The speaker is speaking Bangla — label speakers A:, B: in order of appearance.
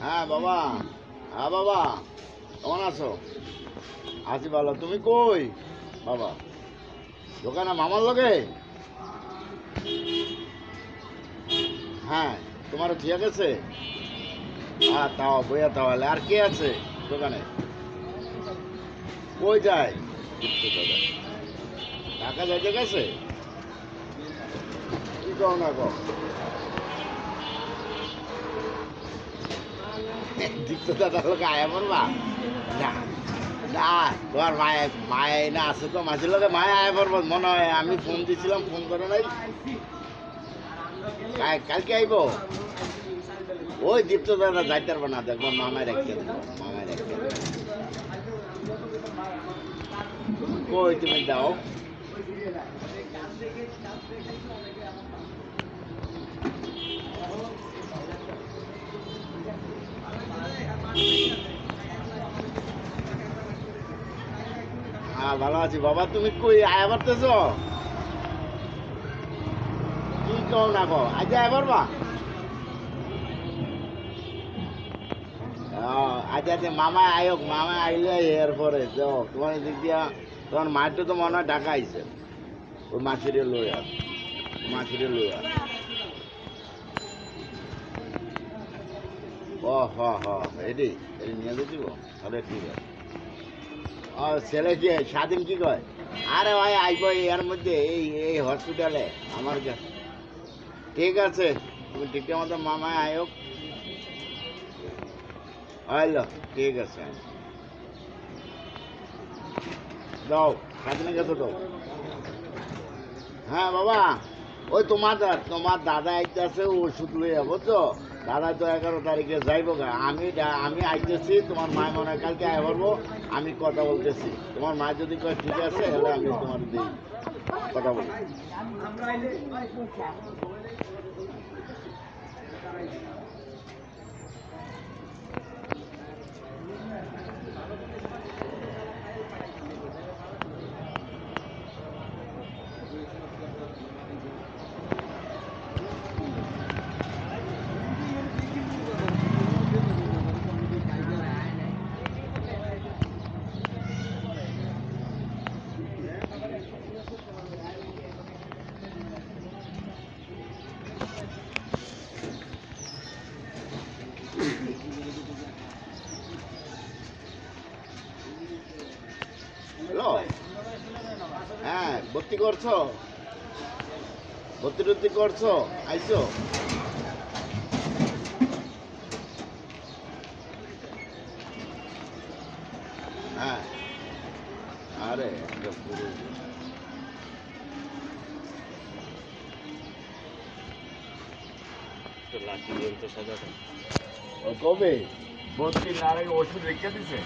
A: হ্যাঁ বাবা, হ্যাঁ বাবা, কেমন আছো? আছি ভালো। তুমি কই বাবা? দোকানে মামার লগে? হ্যাঁ, তোমারও ঠিক আছে? হ্যাঁ, তাও বইয়া তাহলে আর কে আছে দোকানে? কই যায়? টাকা যাইতে গেছে? কি কও না কও? দীপ্ত দাদার লোক আয়া পড়বা? না না, তোমার মায়ে মায়ে না আছে তো, মাঝের লোকে মায়ে আয়া পড়বো মনে হয়। আমি ফোন দিছিলাম, ফোন করে নাই। কালকে আইব? ওই দীপ্ত দাদা যাইতে পারবো না, দেখবো মামায় রেখে দেবো, মামায় রেখে দেবো। কই তুমি দাও? হ্যাঁ ভালো আছি বাবা। তুমি কই আয়া পারতেছ? কি কও না কও? আজ আয়া পারবা? আজ আজ মামা আয়োক, মামা আইলে এরপরে যাও তোমার দিক দিয়া। তোমার মায়ের তো মনে হয় ঢাকা আইছে, ওই মাছিরে লইয়া, মাছিরে লইয়া। ও হ হ, এটি এটি নিয়ে দিব তাহলে ঠিক আছে। ও ছেলে কি স্বাধীন কি কয়? আরে ভাই আইব এর মধ্যে, এই এই হসপিটালে আমার কাছে। ঠিক আছে, তুমি ঠিকঠাক মতো মামায় আয়োক। আইলো, ঠিক আছে। দাও, স্বাধীনের কাছে দাও। হ্যাঁ বাবা, ওই তোমার দাদা আইতেছে ওষুধ লইয়া, বুঝছো? দাদা তো 11 তারিখে যাইব গা। আমি আইতেছি, তোমার মায় মনে হয় কালকে আয় পারবো। আমি কথা বলতেছি, তোমার মা যদি কয় ঠিক আছে তাহলে আমি তোমার দিই কথা বলি। হ্যালো, হ্যাঁ ভর্তি করছো? ভর্তি টর্তি করছো? আইসো? হ্যাঁ, আরে পুরো কবে ভর্তি না ওষুধ রেখে দিছে?